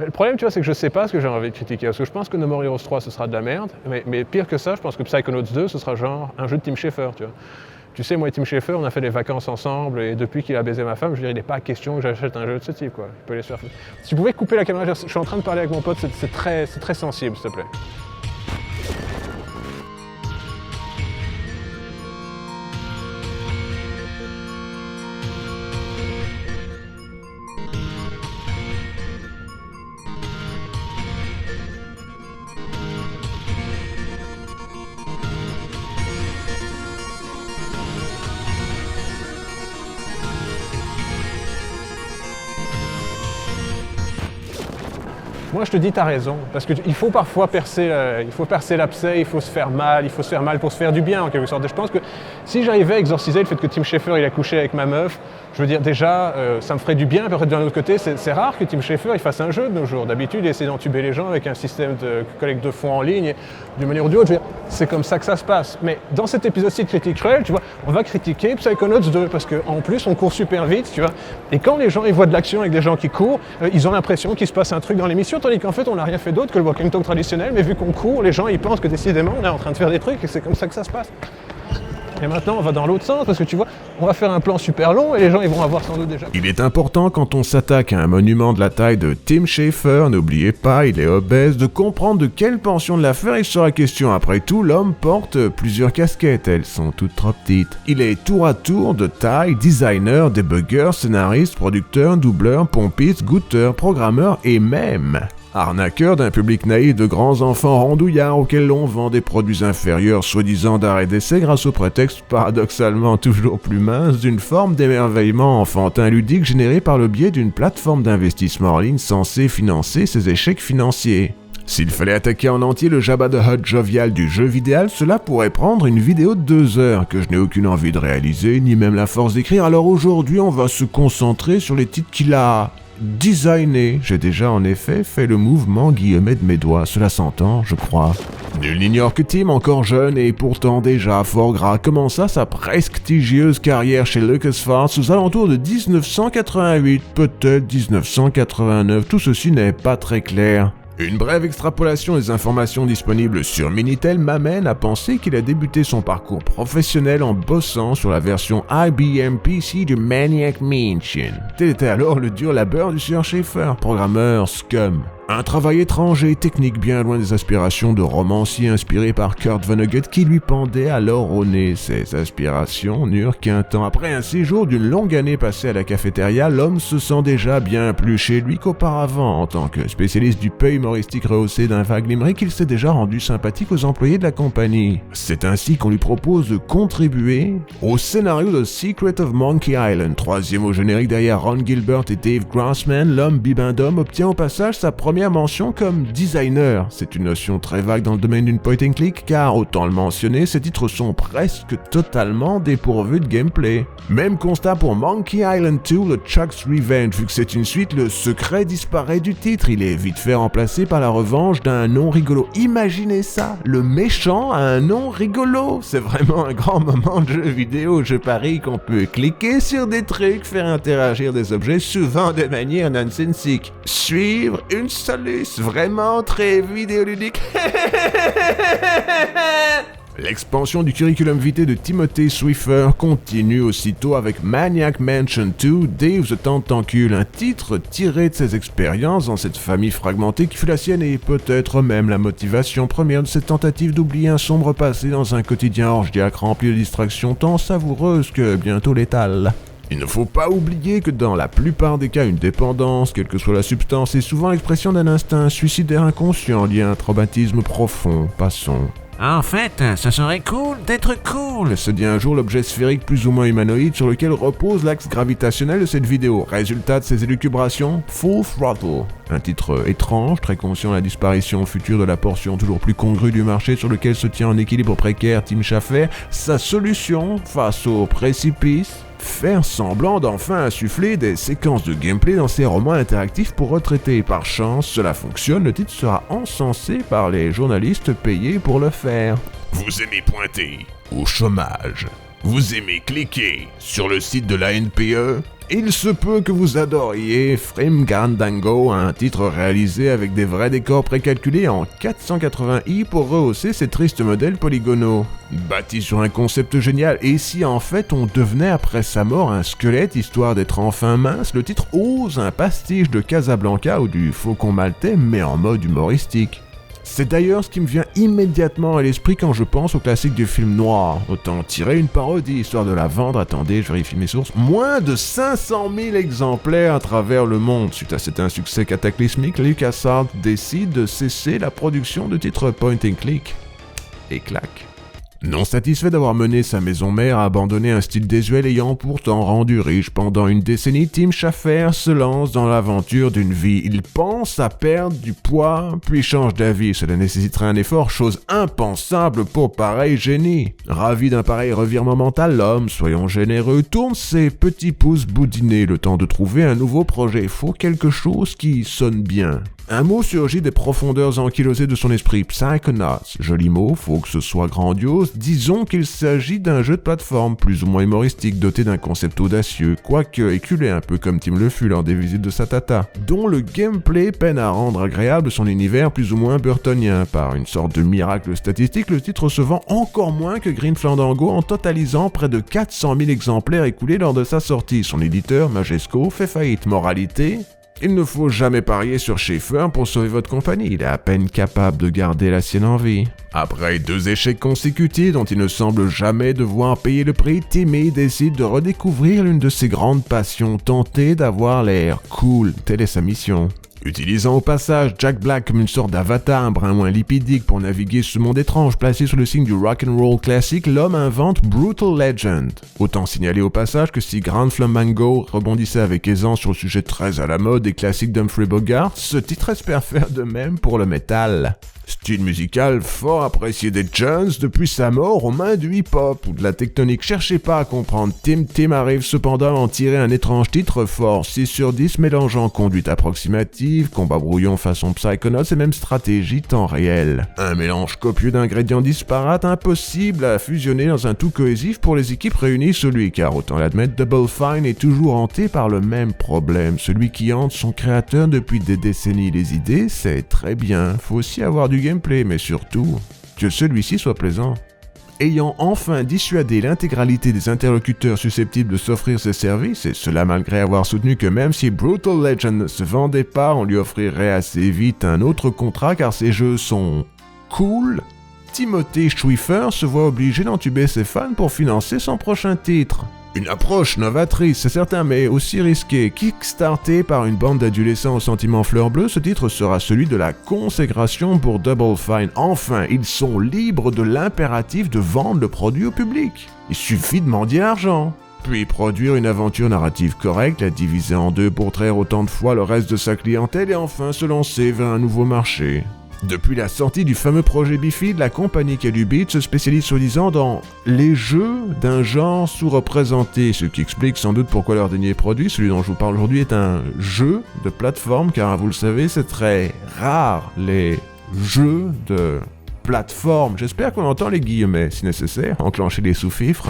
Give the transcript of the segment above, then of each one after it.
Mais le problème, tu vois, c'est que je sais pas ce que j'ai envie de critiquer. Parce que je pense que No More Heroes 3, ce sera de la merde. Mais pire que ça, je pense que Psychonauts 2, ce sera genre un jeu de Tim Schafer, tu vois. Tu sais, moi et Tim Schafer, on a fait des vacances ensemble, et depuis qu'il a baisé ma femme, je veux dire, il n'est pas question que j'achète un jeu de ce type, quoi. Il peut les faire. Si tu pouvais couper la caméra, je suis en train de parler avec mon pote, c'est très sensible, s'il te plaît. Moi, je te dis, t'as raison, parce qu'il faut parfois percer l'abcès, il faut se faire mal pour se faire du bien, en quelque sorte. Et je pense que si j'arrivais à exorciser le fait que Tim Schafer, il a couché avec ma meuf, je veux dire, déjà, ça me ferait du bien, peut-être d'un autre côté, c'est rare que Tim Schafer, il fasse un jeu de nos jours. D'habitude, il essaie d'entuber les gens avec un système de collecte de fonds en ligne, et d'une manière ou d'une autre, je veux dire, c'est comme ça que ça se passe. Mais dans cet épisode-ci de Critique Cruel, tu vois, on va critiquer Psychonauts 2, parce qu'en plus, on court super vite, tu vois, et quand les gens, ils voient de l'action avec des gens qui courent, ils ont l'impression qu'il se passe un truc dans l'émission, tandis qu'en fait on n'a rien fait d'autre que le walking talk traditionnel, mais vu qu'on court, les gens ils pensent que décidément on est en train de faire des trucs et c'est comme ça que ça se passe. Et maintenant on va dans l'autre sens parce que tu vois, on va faire un plan super long et les gens ils vont avoir sans doute déjà... Il est important quand on s'attaque à un monument de la taille de Tim Schafer, n'oubliez pas, il est obèse, de comprendre de quelle portion de l'affaire il sera question. Après tout, l'homme porte plusieurs casquettes, elles sont toutes trop petites. Il est tour à tour de taille, designer, débugger, scénariste, producteur, doubleur, pompiste, goûteur, programmeur et même... arnaqueur d'un public naïf de grands enfants rondouillards auxquels l'on vend des produits inférieurs soi-disant d'art et d'essai grâce au prétexte paradoxalement toujours plus mince d'une forme d'émerveillement enfantin ludique généré par le biais d'une plateforme d'investissement en ligne censée financer ses échecs financiers. S'il fallait attaquer en entier le Jabba the Hutt jovial du jeu vidéo, cela pourrait prendre une vidéo de 2 heures que je n'ai aucune envie de réaliser, ni même la force d'écrire, alors aujourd'hui on va se concentrer sur les titres qu'il a... designé. J'ai déjà en effet fait le mouvement guillemet de mes doigts, cela s'entend, je crois. Nul n'ignore que Tim, encore jeune et pourtant déjà fort gras, commença sa prestigieuse carrière chez LucasArts aux alentours de 1988, peut-être 1989, tout ceci n'est pas très clair. Une brève extrapolation des informations disponibles sur Minitel m'amène à penser qu'il a débuté son parcours professionnel en bossant sur la version IBM PC de Maniac Mansion. Tel était alors le dur labeur du Sir Schafer, programmeur scum. Un travail étrange et technique bien loin des aspirations de romancier inspiré par Kurt Vonnegut qui lui pendait alors au nez. Ces aspirations n'eurent qu'un temps. Après un séjour d'une longue année passée à la cafétéria, l'homme se sent déjà bien plus chez lui qu'auparavant. En tant que spécialiste du peu humoristique rehaussé d'un vague limerick, il s'est déjà rendu sympathique aux employés de la compagnie. C'est ainsi qu'on lui propose de contribuer au scénario de Secret of Monkey Island. Troisième au générique derrière Ron Gilbert et Dave Grossman, l'homme bibendum obtient au passage sa première mention comme designer. C'est une notion très vague dans le domaine d'une point and click car, autant le mentionner, ces titres sont presque totalement dépourvus de gameplay. Même constat pour Monkey Island 2, le Chuck's Revenge, vu que c'est une suite, le secret disparaît du titre, il est vite fait remplacé par la revanche d'un nom rigolo. Imaginez ça, le méchant a un nom rigolo, c'est vraiment un grand moment de jeu vidéo, je parie qu'on peut cliquer sur des trucs, faire interagir des objets, souvent de manière nonsensique. Suivre une soluce vraiment très vidéoludique. L'expansion du curriculum vitae de Timothy Swiffer continue aussitôt avec Maniac Mansion 2, Dave the Tentacule, un titre tiré de ses expériences dans cette famille fragmentée qui fut la sienne et peut-être même la motivation première de cette tentative d'oublier un sombre passé dans un quotidien orgiaque rempli de distractions tant savoureuses que bientôt létales. Il ne faut pas oublier que dans la plupart des cas, une dépendance, quelle que soit la substance, est souvent l'expression d'un instinct suicidaire inconscient lié à un traumatisme profond. Passons. En fait, ce serait cool d'être cool, se dit un jour l'objet sphérique plus ou moins humanoïde sur lequel repose l'axe gravitationnel de cette vidéo. Résultat de ses élucubrations, Full Throttle. Un titre étrange, très conscient de la disparition future de la portion toujours plus congrue du marché sur lequel se tient en équilibre précaire Tim Schafer. Sa solution face au précipice, faire semblant d'enfin insuffler des séquences de gameplay dans ses romans interactifs pour retraités. Par chance, cela fonctionne, le titre sera encensé par les journalistes payés pour le faire. Vous aimez pointer au chômage. Vous aimez cliquer sur le site de la NPE. Il se peut que vous adoriez Frimgandango, un titre réalisé avec des vrais décors précalculés en 480i pour rehausser ces tristes modèles polygonaux. Bâti sur un concept génial, et si en fait on devenait après sa mort un squelette histoire d'être enfin mince, le titre ose un pastiche de Casablanca ou du Faucon Maltais mais en mode humoristique. C'est d'ailleurs ce qui me vient immédiatement à l'esprit quand je pense au classique du film noir. Autant tirer une parodie histoire de la vendre, attendez, je vérifie mes sources, moins de 500 000 exemplaires à travers le monde. Suite à cet insuccès cataclysmique, LucasArts décide de cesser la production de titres point and click. Et clac. Non satisfait d'avoir mené sa maison mère à abandonner un style désuet ayant pourtant rendu riche pendant une décennie, Tim Schafer se lance dans l'aventure d'une vie. Il pense à perdre du poids, puis change d'avis. Cela nécessiterait un effort, chose impensable pour pareil génie. Ravi d'un pareil revirement mental, l'homme, soyons généreux, tourne ses petits pouces boudinés le temps de trouver un nouveau projet. Faut quelque chose qui sonne bien. Un mot surgit des profondeurs ankylosées de son esprit, Psychonauts. Joli mot, faut que ce soit grandiose. Disons qu'il s'agit d'un jeu de plateforme, plus ou moins humoristique, doté d'un concept audacieux, quoique éculé un peu comme Tim le fut lors des visites de sa tata, dont le gameplay peine à rendre agréable son univers plus ou moins burtonien. Par une sorte de miracle statistique, le titre se vend encore moins que Grim Fandango en totalisant près de 400 000 exemplaires écoulés lors de sa sortie. Son éditeur, Majesco, fait faillite. Moralité ? Il ne faut jamais parier sur Schafer pour sauver votre compagnie, il est à peine capable de garder la sienne en vie. Après 2 échecs consécutifs dont il ne semble jamais devoir payer le prix, Timmy décide de redécouvrir l'une de ses grandes passions, tenter d'avoir l'air cool, telle est sa mission. Utilisant au passage Jack Black comme une sorte d'avatar, un brin moins lipidique pour naviguer ce monde étrange placé sous le signe du rock'n'roll classique, l'homme invente Brutal Legend. Autant signaler au passage que si Grand Flamingo rebondissait avec aisance sur le sujet très à la mode des classiques d'Humphrey Bogart, ce titre espère faire de même pour le métal. Style musical fort apprécié des Jones depuis sa mort aux mains du hip-hop ou de la tectonique. Cherchez pas à comprendre, Tim arrive cependant à en tirer un étrange titre fort, 6 sur 10 mélangeant conduite approximative, combat brouillon façon Psychonauts et même stratégie temps réel. Un mélange copieux d'ingrédients disparates, impossible à fusionner dans un tout cohésif pour les équipes réunies sous lui, car autant l'admettre, Double Fine est toujours hanté par le même problème, celui qui hante son créateur depuis des décennies. Les idées, c'est très bien, faut aussi avoir du gameplay, mais surtout, que celui-ci soit plaisant. Ayant enfin dissuadé l'intégralité des interlocuteurs susceptibles de s'offrir ses services, et cela malgré avoir soutenu que même si Brutal Legend ne se vendait pas, on lui offrirait assez vite un autre contrat car ses jeux sont cool, Timothée Schweifer se voit obligé d'entuber ses fans pour financer son prochain titre. Une approche novatrice, c'est certain, mais aussi risquée. Kickstarté par une bande d'adolescents aux sentiments fleurs bleues, ce titre sera celui de la consécration pour Double Fine. Enfin, ils sont libres de l'impératif de vendre le produit au public. Il suffit de mendier l'argent. Puis produire une aventure narrative correcte, la diviser en 2 pour traire autant de fois le reste de sa clientèle et enfin se lancer vers un nouveau marché. Depuis la sortie du fameux projet Bifid, la compagnie Calubit se spécialise soi-disant dans les jeux d'un genre sous-représenté, ce qui explique sans doute pourquoi leur dernier produit, celui dont je vous parle aujourd'hui, est un jeu de plateforme, car vous le savez, c'est très rare les jeux de plateforme. J'espère qu'on entend les guillemets, si nécessaire, enclencher les sous-fifres.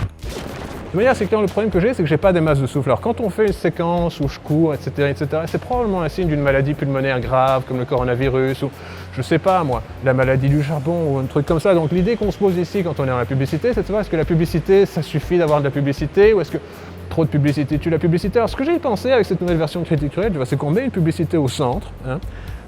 De manière, c'est que le problème que j'ai, c'est que j'ai pas des masses de souffle. Alors quand on fait une séquence où je cours, etc., c'est probablement un signe d'une maladie pulmonaire grave, comme le coronavirus, ou je sais pas moi, la maladie du charbon, ou un truc comme ça. Donc l'idée qu'on se pose ici quand on est dans la publicité, c'est de savoir est-ce que la publicité, ça suffit d'avoir de la publicité, ou est-ce que trop de publicité tue la publicité. Alors ce que j'ai pensé avec cette nouvelle version de Critique Cruel, c'est qu'on met une publicité au centre,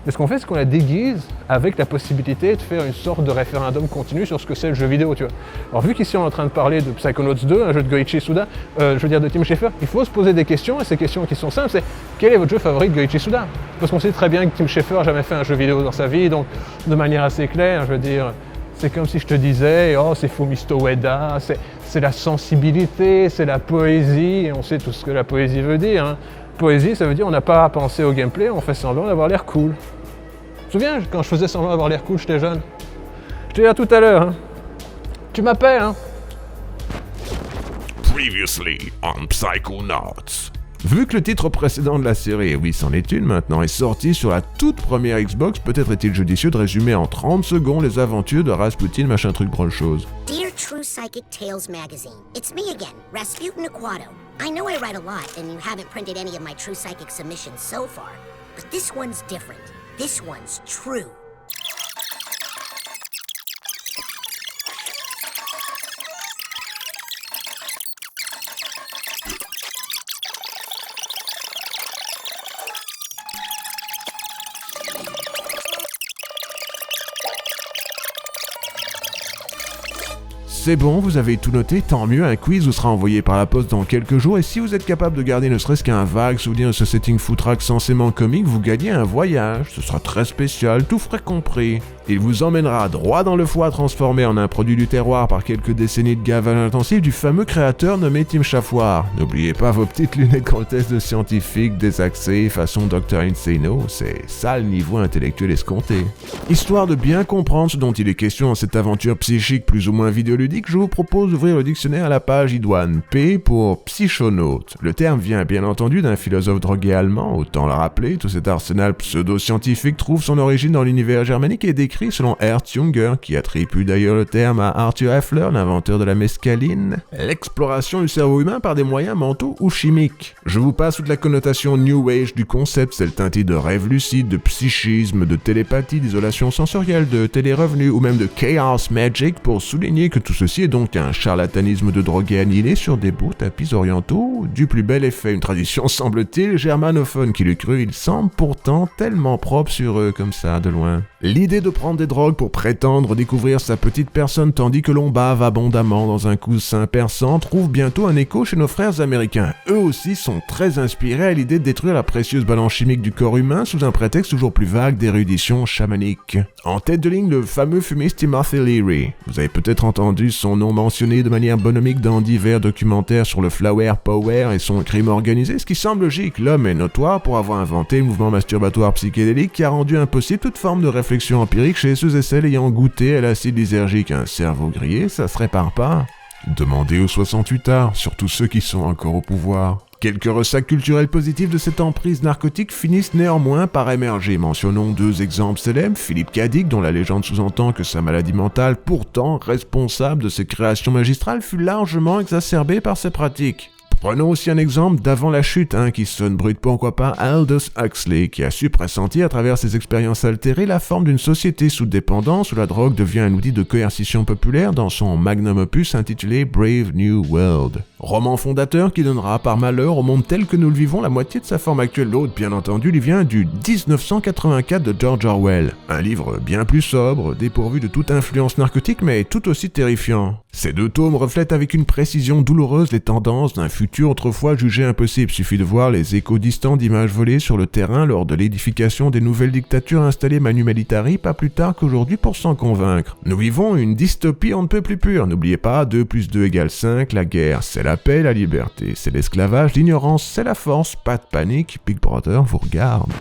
mais ce qu'on fait, c'est qu'on la déguise avec la possibilité de faire une sorte de référendum continu sur ce que c'est le jeu vidéo, tu vois. Alors vu qu'ici on est en train de parler de Psychonauts 2, un jeu de Goichi Suda, de Tim Schafer, il faut se poser des questions, et ces questions qui sont simples, c'est quel est votre jeu favori de Goichi Suda? Parce qu'on sait très bien que Tim Schafer n'a jamais fait un jeu vidéo dans sa vie, donc de manière assez claire, c'est comme si je te disais, oh c'est Fumisto Ueda, c'est la sensibilité, c'est la poésie, et on sait tout ce que la poésie veut dire, Poésie, ça veut dire on n'a pas à penser au gameplay, on fait semblant d'avoir l'air cool. Tu te souviens, quand je faisais semblant d'avoir l'air cool, j'étais jeune? J'étais là tout à l'heure, Tu m'appelles, Previously on Psychonauts. Vu que le titre précédent de la série, oui c'en est une maintenant, est sorti sur la toute première Xbox, peut-être est-il judicieux de résumer en 30 secondes les aventures de Rasputin machin truc drôle chose. Dear True Psychic Tales magazine, it's me again, Rasputin Aquato. I know I write a lot and you haven't printed any of my True Psychic submissions so far, but this one's different. This one's true. C'est bon, vous avez tout noté, tant mieux, un quiz vous sera envoyé par la poste dans quelques jours et si vous êtes capable de garder ne serait-ce qu'un vague souvenir de ce setting footrack censément comique, vous gagnez un voyage, ce sera très spécial, tout frais compris. Il vous emmènera droit dans le foie transformé en un produit du terroir par quelques décennies de gavage intensif du fameux créateur nommé Tim Chafoire. N'oubliez pas vos petites lunettes grotesques de scientifique désaxées façon Dr. Insano, c'est ça le niveau intellectuel escompté. Histoire de bien comprendre ce dont il est question dans cette aventure psychique plus ou moins vidéoludique, je vous propose d'ouvrir le dictionnaire à la page idoine, P pour psychonaute. Le terme vient bien entendu d'un philosophe drogué allemand, autant le rappeler, tout cet arsenal pseudo-scientifique trouve son origine dans l'univers germanique et décrit selon Ernst Junger, qui attribue d'ailleurs le terme à Arthur Heffler, l'inventeur de la mescaline, l'exploration du cerveau humain par des moyens mentaux ou chimiques. Je vous passe toute la connotation New Age du concept, celle teintée de rêve lucide, de psychisme, de télépathie, d'isolation sensorielle, de télérevenu ou même de chaos magic pour souligner que tout ceci est donc un charlatanisme de drogués annihilés sur des beaux tapis orientaux, du plus bel effet, une tradition semble-t-il germanophone qui l'eût cru, il semble pourtant tellement propre sur eux comme ça de loin. L'idée de prendre des drogues pour prétendre découvrir sa petite personne tandis que l'on bave abondamment dans un coussin perçant trouve bientôt un écho chez nos frères américains. Eux aussi sont très inspirés à l'idée de détruire la précieuse balance chimique du corps humain sous un prétexte toujours plus vague d'érudition chamanique. En tête de ligne, le fameux fumiste Timothy Leary. Vous avez peut-être entendu son nom mentionné de manière bonhomique dans divers documentaires sur le flower power et son crime organisé, ce qui semble logique. L'homme est notoire pour avoir inventé le mouvement masturbatoire psychédélique qui a rendu impossible toute forme de réflexion empirique chez ceux et celles ayant goûté à l'acide lysergique. Un cerveau grillé, ça se répare pas. Demandez aux 68 arts, surtout ceux qui sont encore au pouvoir. Quelques ressacs culturels positifs de cette emprise narcotique finissent néanmoins par émerger. Mentionnons deux exemples célèbres, Philippe Cadic, dont la légende sous-entend que sa maladie mentale, pourtant responsable de ses créations magistrales, fut largement exacerbée par ses pratiques. Prenons aussi un exemple d'avant la chute, qui sonne brut, pourquoi pas Aldous Huxley, qui a su pressentir à travers ses expériences altérées la forme d'une société sous dépendance où la drogue devient un outil de coercition populaire dans son magnum opus intitulé Brave New World. Roman fondateur qui donnera par malheur au monde tel que nous le vivons la moitié de sa forme actuelle. L'autre, bien entendu, lui vient du 1984 de George Orwell. Un livre bien plus sobre, dépourvu de toute influence narcotique, mais tout aussi terrifiant. Ces deux tomes reflètent avec une précision douloureuse les tendances d'un futur autrefois jugé impossible. Suffit de voir les échos distants d'images volées sur le terrain lors de l'édification des nouvelles dictatures installées Manu Militari pas plus tard qu'aujourd'hui pour s'en convaincre. Nous vivons une dystopie on ne peut plus pure. N'oubliez pas, 2 + 2 = 5, la guerre c'est la paix, la liberté, c'est l'esclavage, l'ignorance c'est la force, pas de panique, Big Brother vous regarde.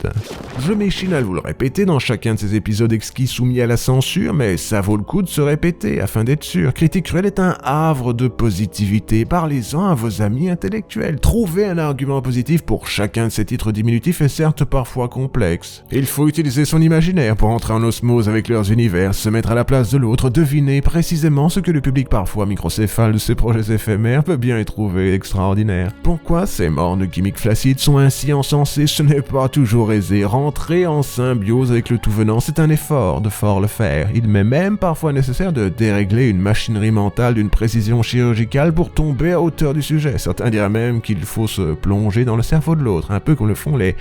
Je m'échine à vous le répéter dans chacun de ces épisodes exquis soumis à la censure, mais ça vaut le coup de se répéter afin d'être sûr. Critique Cruelle est un havre de positivité, parlez-en à vos amis intellectuels. Trouver un argument positif pour chacun de ces titres diminutifs est certes parfois complexe. Il faut utiliser son imaginaire pour entrer en osmose avec leurs univers, se mettre à la place de l'autre, deviner précisément ce que le public parfois microcéphale de ces projets éphémères peut bien y trouver extraordinaire. Pourquoi ces mornes gimmicks flacides sont ainsi encensés? Ce n'est pas toujours aisé. Rentrer en symbiose avec le tout venant, c'est un effort de fort le faire. Il m'est même parfois nécessaire de dérégler une machinerie mentale d'une précision chirurgicale pour tomber à hauteur du sujet. Certains diraient même qu'il faut se plonger dans le cerveau de l'autre, un peu comme le font les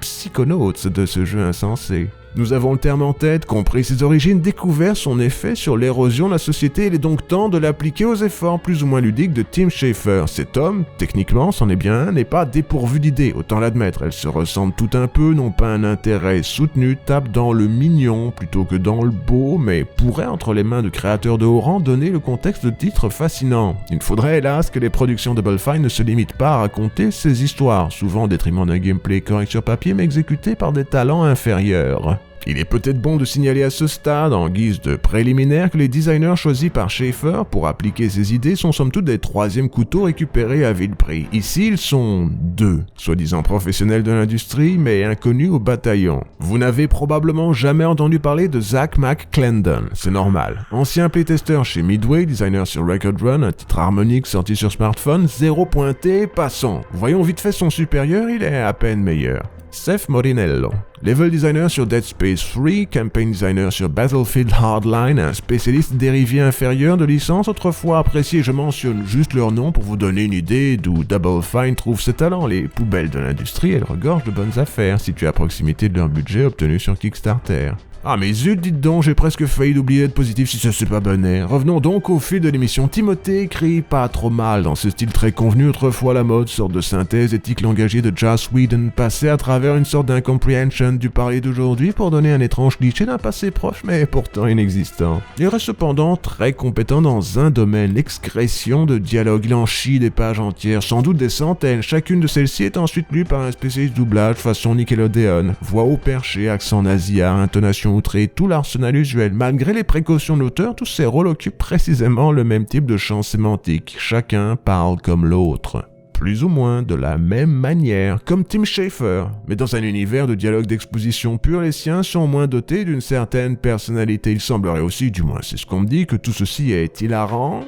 psychonautes de ce jeu insensé. Nous avons le terme en tête, compris ses origines, découvert son effet sur l'érosion de la société. Il est donc temps de l'appliquer aux efforts plus ou moins ludiques de Tim Schafer. Cet homme, techniquement, c'en est bien un, n'est pas dépourvu d'idées, autant l'admettre. Elles se ressemblent tout un peu, n'ont pas un intérêt soutenu, tapent dans le mignon plutôt que dans le beau, mais pourraient, entre les mains de créateurs de haut rang, donner le contexte de titres fascinants. Il faudrait hélas que les productions Double Fine ne se limitent pas à raconter ces histoires, souvent au détriment d'un gameplay correct sur papier, mais exécuté par des talents inférieurs. Il est peut-être bon de signaler à ce stade, en guise de préliminaire, que les designers choisis par Schafer pour appliquer ses idées sont somme toute des troisièmes couteaux récupérés à vil prix. Ici, ils sont deux, soi-disant professionnels de l'industrie, mais inconnus au bataillon. Vous n'avez probablement jamais entendu parler de Zach McClendon, c'est normal. Ancien playtester chez Midway, designer sur Record Run, un titre harmonique sorti sur smartphone, 0 pointé, passant. Voyons vite fait son supérieur, il est à peine meilleur. Seth Morinello, level designer sur Dead Space 3, campaign designer sur Battlefield Hardline, un spécialiste dérivé inférieur de licences autrefois apprécié. Je mentionne juste leur nom pour vous donner une idée d'où Double Fine trouve ses talents. Les poubelles de l'industrie, elles regorgent de bonnes affaires, situées à proximité de leur budget obtenu sur Kickstarter. Ah mais zut, dites donc, j'ai presque failli d'oublier d'être positif si ça c'est pas bonnet. Revenons donc au fil de l'émission. Timothée écrit pas trop mal dans ce style très convenu autrefois à la mode, sorte de synthèse éthique langagier de Joss Whedon, passé à travers une sorte d'incomprehension du parler d'aujourd'hui pour donner un étrange cliché d'un passé proche mais pourtant inexistant. Il reste cependant très compétent dans un domaine, l'excrétion de dialogue. Il en chie des pages entières, sans doute des centaines. Chacune de celles-ci est ensuite lue par un spécialiste doublage façon Nickelodeon. Voix haut perché, accent nasillard, intonation outré, tout l'arsenal usuel. Malgré les précautions de l'auteur, tous ces rôles occupent précisément le même type de champ sémantique. Chacun parle comme l'autre. Plus ou moins de la même manière, comme Tim Schafer. Mais dans un univers de dialogue d'exposition pur, les siens sont moins dotés d'une certaine personnalité. Il semblerait aussi, du moins c'est ce qu'on me dit, que tout ceci est hilarant.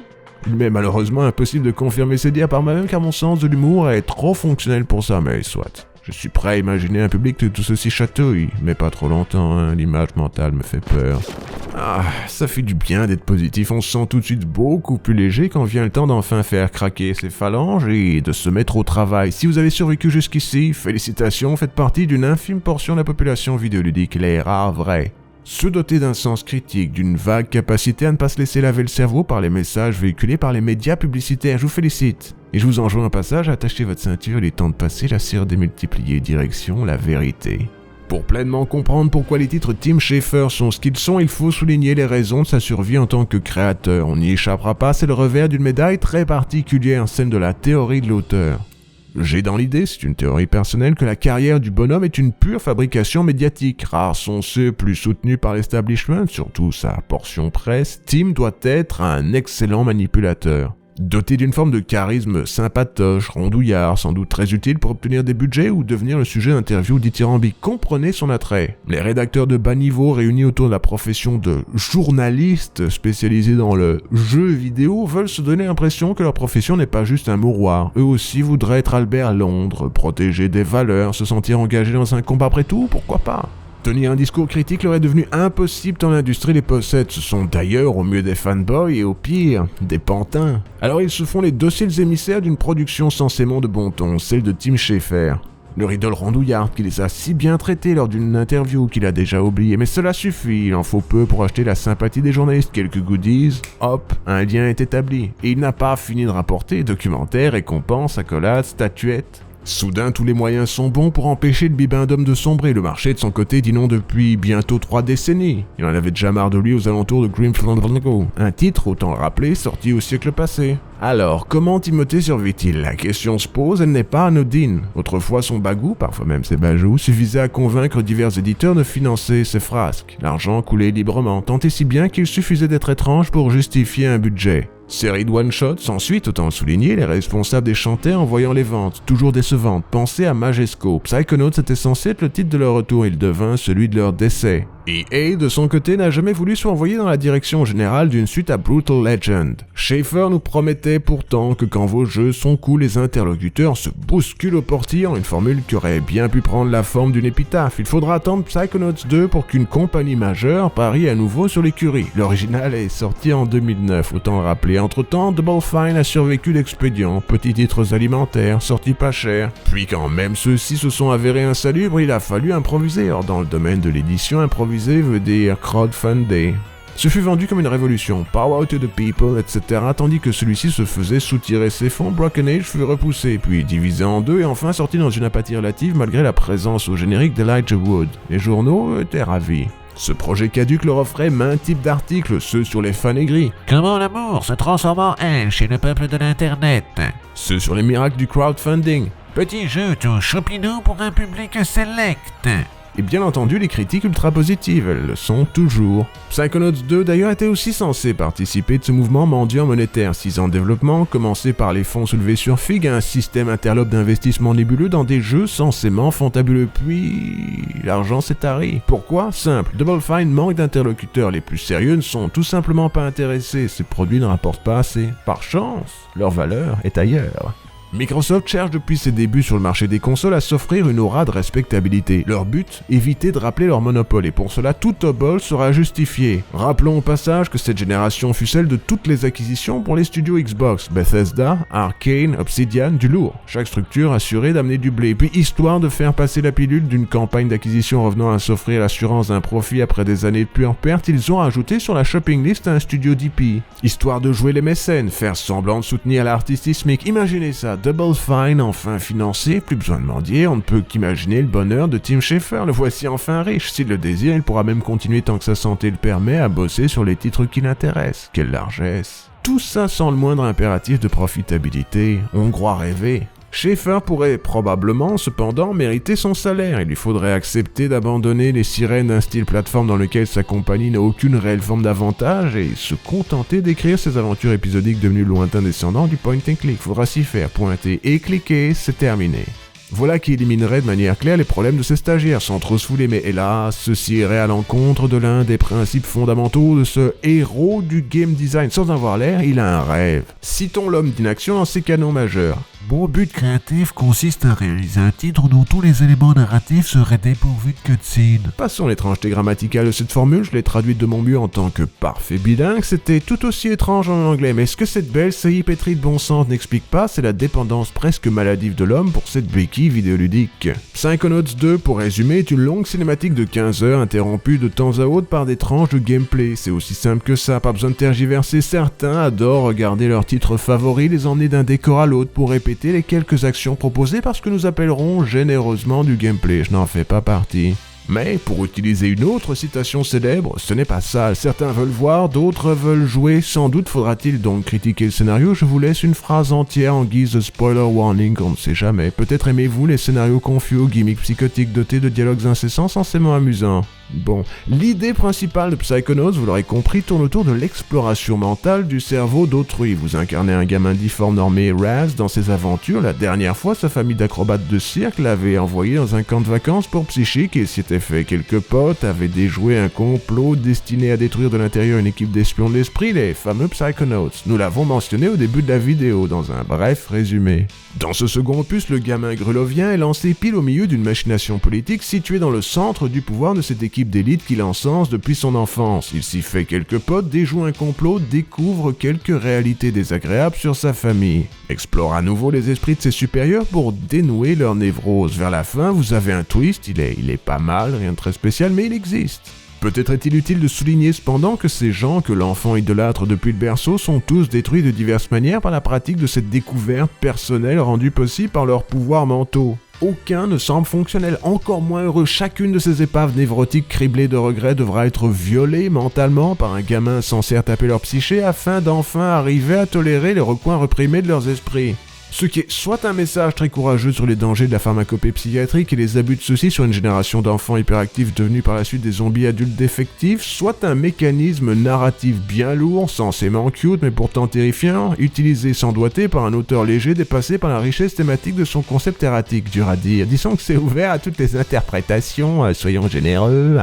Il m'est malheureusement impossible de confirmer ces dires par moi-même car mon sens de l'humour est trop fonctionnel pour ça, mais soit. Je suis prêt à imaginer un public de tout ceci chatouille, mais pas trop longtemps, hein, l'image mentale me fait peur. Ah, ça fait du bien d'être positif, on se sent tout de suite beaucoup plus léger quand vient le temps d'enfin faire craquer ses phalanges et de se mettre au travail. Si vous avez survécu jusqu'ici, félicitations, faites partie d'une infime portion de la population vidéoludique, les rares vrais. Ceux dotés d'un sens critique, d'une vague capacité à ne pas se laisser laver le cerveau par les messages véhiculés par les médias publicitaires, je vous félicite. Et je vous enjoins un passage à attacher votre ceinture, il est temps de passer la cire démultipliée, direction la vérité. Pour pleinement comprendre pourquoi les titres Tim Schafer sont ce qu'ils sont, il faut souligner les raisons de sa survie en tant que créateur. On n'y échappera pas, c'est le revers d'une médaille très particulière, celle de la théorie de l'auteur. J'ai dans l'idée, c'est une théorie personnelle, que la carrière du bonhomme est une pure fabrication médiatique. Rares sont ceux plus soutenus par l'establishment, surtout sa portion presse. Tim doit être un excellent manipulateur. Doté d'une forme de charisme sympatoche, rondouillard, sans doute très utile pour obtenir des budgets ou devenir le sujet d'interviews dithyrambiques. Comprenez son attrait. Les rédacteurs de bas niveau réunis autour de la profession de journaliste spécialisés dans le jeu vidéo veulent se donner l'impression que leur profession n'est pas juste un mouroir. Eux aussi voudraient être Albert Londres, protéger des valeurs, se sentir engagés dans un combat après tout, pourquoi pas ? Tenir un discours critique leur est devenu impossible tant l'industrie les possède. Ce sont d'ailleurs au mieux des fanboys et au pire, des pantins. Alors ils se font les dociles émissaires d'une production censément de bon ton, celle de Tim Schafer. Leur idole rondouillarde qui les a si bien traités lors d'une interview qu'il a déjà oublié. Mais cela suffit, il en faut peu pour acheter la sympathie des journalistes. Quelques goodies, hop, un lien est établi. Et il n'a pas fini de rapporter documentaires, récompenses, accolades, statuettes. Soudain, tous les moyens sont bons pour empêcher le bibendum de sombrer. Le marché, de son côté, dit non depuis bientôt 3 décennies. Il en avait déjà marre de lui aux alentours de Grimfland, un titre, autant le rappeler, sorti au siècle passé. Alors, comment Timothée survit-il ? La question se pose, elle n'est pas anodine. Autrefois, son bagou, parfois même ses bajoux, suffisait à convaincre divers éditeurs de financer ses frasques. L'argent coulait librement, tant et si bien qu'il suffisait d'être étrange pour justifier un budget. Série de one-shots, ensuite, autant le souligner, les responsables déchantaient en voyant les ventes, toujours décevantes. Pensez à Majesco. Psychonauts était censé être le titre de leur retour, il devint celui de leur décès. EA, de son côté, n'a jamais voulu s'envoyer dans la direction générale d'une suite à Brutal Legend. Schafer nous promettait pourtant que quand vos jeux sont cool, les interlocuteurs se bousculent au portillon, une formule qui aurait bien pu prendre la forme d'une épitaphe. Il faudra attendre Psychonauts 2 pour qu'une compagnie majeure parie à nouveau sur l'écurie. L'original est sorti en 2009, autant le rappeler. Entre-temps, Double Fine a survécu l'expédient, petits titres alimentaires, sortis pas chers. Puis quand même ceux-ci se sont avérés insalubres, il a fallu improviser. Or, dans le domaine de l'édition, improviser veut dire crowdfunder. Ce fut vendu comme une révolution, power to the people, etc. Tandis que celui-ci se faisait soutirer ses fonds, Broken Age fut repoussé, puis divisé en deux et enfin sorti dans une apathie relative malgré la présence au générique d'Elijah Wood. Les journaux étaient ravis. Ce projet caduc leur offrait maints types d'articles, ceux sur les fans aigris. Comment l'amour se transforme en haine chez le peuple de l'internet. Ceux sur les miracles du crowdfunding. Petit jeu tout choupinou pour un public select. Et bien entendu, les critiques ultra positives, elles le sont toujours. Psychonauts 2 d'ailleurs était aussi censé participer de ce mouvement mendiant monétaire. 6 ans de développement, commencé par les fonds soulevés sur Fig, un système interlope d'investissement nébuleux dans des jeux censément fantabuleux. Puis, l'argent s'est tari. Pourquoi ? Simple, Double Fine manque d'interlocuteurs. Les plus sérieux ne sont tout simplement pas intéressés. Ces produits ne rapportent pas assez. Par chance, leur valeur est ailleurs. Microsoft cherche depuis ses débuts sur le marché des consoles à s'offrir une aura de respectabilité. Leur but, éviter de rappeler leur monopole, et pour cela, tout obol sera justifié. Rappelons au passage que cette génération fut celle de toutes les acquisitions pour les studios Xbox, Bethesda, Arcane, Obsidian, du lourd. Chaque structure assurée d'amener du blé, puis histoire de faire passer la pilule d'une campagne d'acquisition revenant à s'offrir l'assurance d'un profit après des années de pure perte, ils ont ajouté sur la shopping list un studio d'IP. Histoire de jouer les mécènes, faire semblant de soutenir l'artiste sismique. Imaginez ça, Double Fine enfin financé, plus besoin de mendier, on ne peut qu'imaginer le bonheur de Tim Schafer, le voici enfin riche. S'il le désire, il pourra même continuer tant que sa santé le permet à bosser sur les titres qui l'intéressent. Quelle largesse! Tout ça sans le moindre impératif de profitabilité, on croit rêver. Schafer pourrait probablement, cependant, mériter son salaire. Il lui faudrait accepter d'abandonner les sirènes d'un style plateforme dans lequel sa compagnie n'a aucune réelle forme d'avantage et se contenter d'écrire ses aventures épisodiques devenues lointains descendants du point and click. Faudra s'y faire, pointer et cliquer, c'est terminé. Voilà qui éliminerait de manière claire les problèmes de ses stagiaires, sans trop se fouler, mais hélas, ceci irait à l'encontre de l'un des principes fondamentaux de ce héros du game design. Sans avoir l'air, il a un rêve. Citons l'homme d'inaction dans ses canons majeurs. Mon but créatif consiste à réaliser un titre dont tous les éléments narratifs seraient dépourvus de cutscene. Passons l'étrangeté grammaticale de cette formule, je l'ai traduite de mon mieux en tant que parfait bilingue, c'était tout aussi étrange en anglais, mais ce que cette belle série pétrie de bon sens n'explique pas, c'est la dépendance presque maladive de l'homme pour cette béquille vidéoludique. Psychonauts 2, pour résumer, est une longue cinématique de 15 heures interrompue de temps à autre par des tranches de gameplay. C'est aussi simple que ça, pas besoin de tergiverser. Certains adorent regarder leurs titres favoris, les emmener d'un décor à l'autre pour répéter les quelques actions proposées par ce que nous appellerons généreusement du gameplay. Je n'en fais pas partie. Mais, pour utiliser une autre citation célèbre, ce n'est pas ça. Certains veulent voir, d'autres veulent jouer. Sans doute faudra-t-il donc critiquer le scénario. Je vous laisse une phrase entière en guise de spoiler warning, on ne sait jamais. Peut-être aimez-vous les scénarios confus aux gimmicks psychotiques dotés de dialogues incessants censément amusants. Bon, l'idée principale de Psychonauts, vous l'aurez compris, tourne autour de l'exploration mentale du cerveau d'autrui. Vous incarnez un gamin difforme nommé Raz dans ses aventures. La dernière fois, sa famille d'acrobates de cirque l'avait envoyé dans un camp de vacances pour psychiques et s'y était fait quelques potes, avait déjoué un complot destiné à détruire de l'intérieur une équipe d'espions de l'esprit, les fameux Psychonauts. Nous l'avons mentionné au début de la vidéo, dans un bref résumé. Dans ce second opus, le gamin grulovien est lancé pile au milieu d'une machination politique située dans le centre du pouvoir de cette équipe d'élite qu'il encense depuis son enfance. Il s'y fait quelques potes, déjoue un complot, découvre quelques réalités désagréables sur sa famille. Explore à nouveau les esprits de ses supérieurs pour dénouer leur névrose. Vers la fin, vous avez un twist, il est pas mal, rien de très spécial, mais il existe. Peut-être est-il utile de souligner cependant que ces gens que l'enfant idolâtre depuis le berceau sont tous détruits de diverses manières par la pratique de cette découverte personnelle rendue possible par leurs pouvoirs mentaux. Aucun ne semble fonctionnel, encore moins heureux. Chacune de ces épaves névrotiques criblées de regrets devra être violée mentalement par un gamin censé taper leur psyché afin d'enfin arriver à tolérer les recoins réprimés de leurs esprits. Ce qui est soit un message très courageux sur les dangers de la pharmacopée psychiatrique et les abus de ceux-ci sur une génération d'enfants hyperactifs devenus par la suite des zombies adultes défectifs, soit un mécanisme narratif bien lourd, censément cute mais pourtant terrifiant, utilisé sans doigté par un auteur léger dépassé par la richesse thématique de son concept erratique, dur à dire. Disons que c'est ouvert à toutes les interprétations, soyons généreux.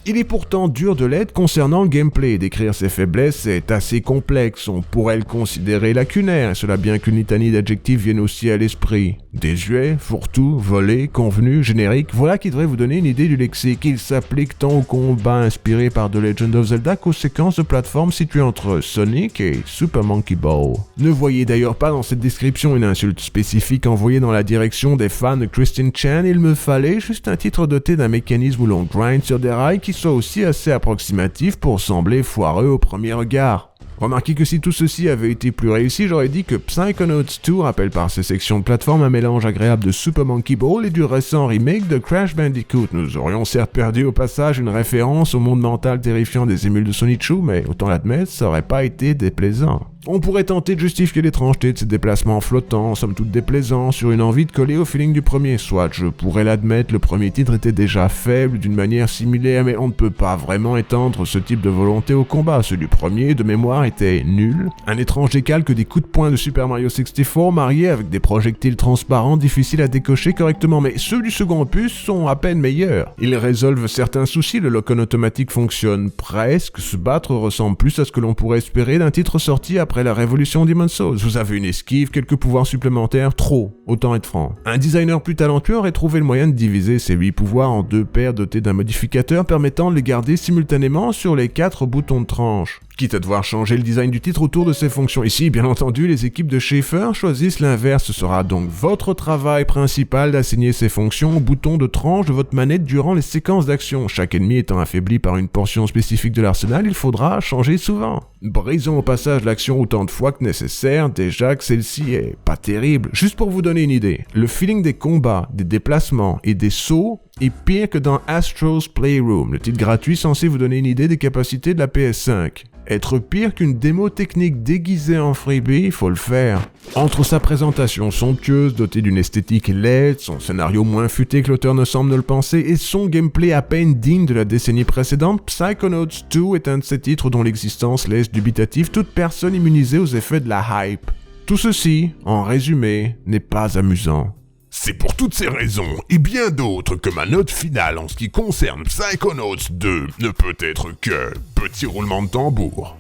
Il est pourtant dur de l'être concernant le gameplay. Décrire ses faiblesses est assez complexe, on pourrait le considérer lacunaire, et cela bien qu'une litanie d'adjectifs vienne aussi à l'esprit. Désuet, fourre-tout, volé, convenu, générique, voilà qui devrait vous donner une idée du lexique. Il s'applique tant aux combats inspirés par The Legend of Zelda qu'aux séquences de plateforme situées entre Sonic et Super Monkey Ball. Ne voyez d'ailleurs pas dans cette description une insulte spécifique envoyée dans la direction des fans de Christine Chan, il me fallait juste un titre doté d'un mécanisme où l'on grind sur des rails qui soit aussi assez approximatif pour sembler foireux au premier regard. Remarquez que si tout ceci avait été plus réussi, j'aurais dit que Psychonauts 2 rappelle par ses sections de plateforme un mélange agréable de Super Monkey Ball et du récent remake de Crash Bandicoot. Nous aurions certes perdu au passage une référence au monde mental terrifiant des émules de Sonichu, mais autant l'admettre, ça aurait pas été déplaisant. On pourrait tenter de justifier l'étrangeté de ces déplacements flottants, somme toute déplaisants, sur une envie de coller au feeling du premier. Soit, je pourrais l'admettre, le premier titre était déjà faible d'une manière similaire, mais on ne peut pas vraiment étendre ce type de volonté au combat. Celui du premier, de mémoire, était nul. Un étrange décalque des coups de poing de Super Mario 64 mariés avec des projectiles transparents difficiles à décocher correctement, mais ceux du second opus sont à peine meilleurs. Ils résolvent certains soucis, le lock-on automatique fonctionne presque, se battre ressemble plus à ce que l'on pourrait espérer d'un titre sorti après la révolution Demon's Souls. Vous avez une esquive, quelques pouvoirs supplémentaires, trop, autant être franc. Un designer plus talentueux aurait trouvé le moyen de diviser ces 8 pouvoirs en 2 paires dotées d'un modificateur permettant de les garder simultanément sur les 4 boutons de tranche. Quitte à devoir changer le design du titre autour de ses fonctions. Ici, bien entendu, les équipes de Schafer choisissent l'inverse. Ce sera donc votre travail principal d'assigner ces fonctions aux boutons de tranche de votre manette durant les séquences d'action. Chaque ennemi étant affaibli par une portion spécifique de l'arsenal, il faudra changer souvent. Brisons au passage l'action autant de fois que nécessaire, déjà que celle-ci est pas terrible. Juste pour vous donner une idée, le feeling des combats, des déplacements et des sauts est pire que dans Astro's Playroom, le titre gratuit censé vous donner une idée des capacités de la PS5. Être pire qu'une démo technique déguisée en freebie, il faut le faire. Entre sa présentation somptueuse, dotée d'une esthétique laide, son scénario moins futé que l'auteur ne semble ne le penser, et son gameplay à peine digne de la décennie précédente, Psychonauts 2 est un de ces titres dont l'existence laisse dubitative toute personne immunisée aux effets de la hype. Tout ceci, en résumé, n'est pas amusant. C'est pour toutes ces raisons, et bien d'autres, que ma note finale en ce qui concerne Psychonauts 2 ne peut être que petit roulement de tambour.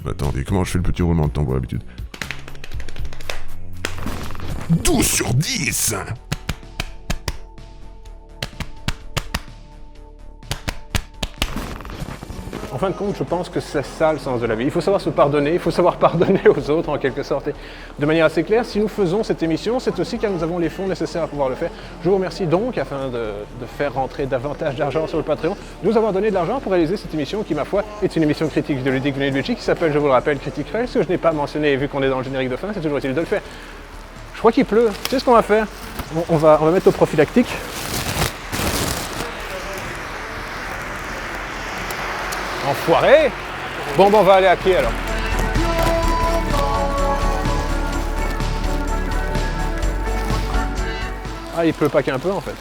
Attendez, comment je fais le petit roulement de tambour d'habitude ? 12 sur 10. En fin de compte, je pense que c'est ça le sens de la vie. Il faut savoir se pardonner, il faut savoir pardonner aux autres en quelque sorte. Et de manière assez claire, si nous faisons cette émission, c'est aussi car nous avons les fonds nécessaires à pouvoir le faire. Je vous remercie donc, afin de faire rentrer davantage d'argent sur le Patreon, de nous avoir donné de l'argent pour réaliser cette émission qui, ma foi, est une émission critique vidéoludique de Luigi qui s'appelle, je vous le rappelle, Critique Fail. Ce que je n'ai pas mentionné, vu qu'on est dans le générique de fin, c'est toujours utile de le faire. Je crois qu'il pleut. Tu sais ce qu'on va faire ? On va mettre au prophylactique. Enfoiré! Bon, on va aller à pied alors. Ah, il pleut pas qu'un peu en fait.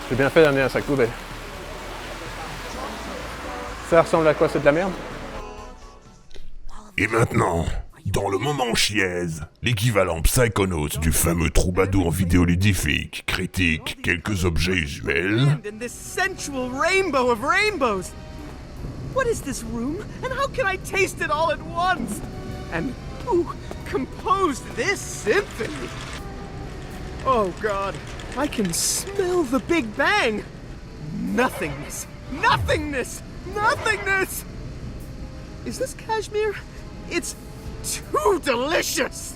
J'ai bien fait d'amener un sac poubelle. Ça ressemble à quoi? C'est de la merde? Et maintenant, dans le moment chiaise, l'équivalent Psychonauts du fameux troubadour vidéoludique critique quelques objets usuels. And this sensual rainbow of rainbows. What is this room, and how can I taste it all at once? And who composed this symphony? Oh God, I can smell the Big Bang. Nothingness, nothingness, nothingness. Is this cashmere? It's too delicious.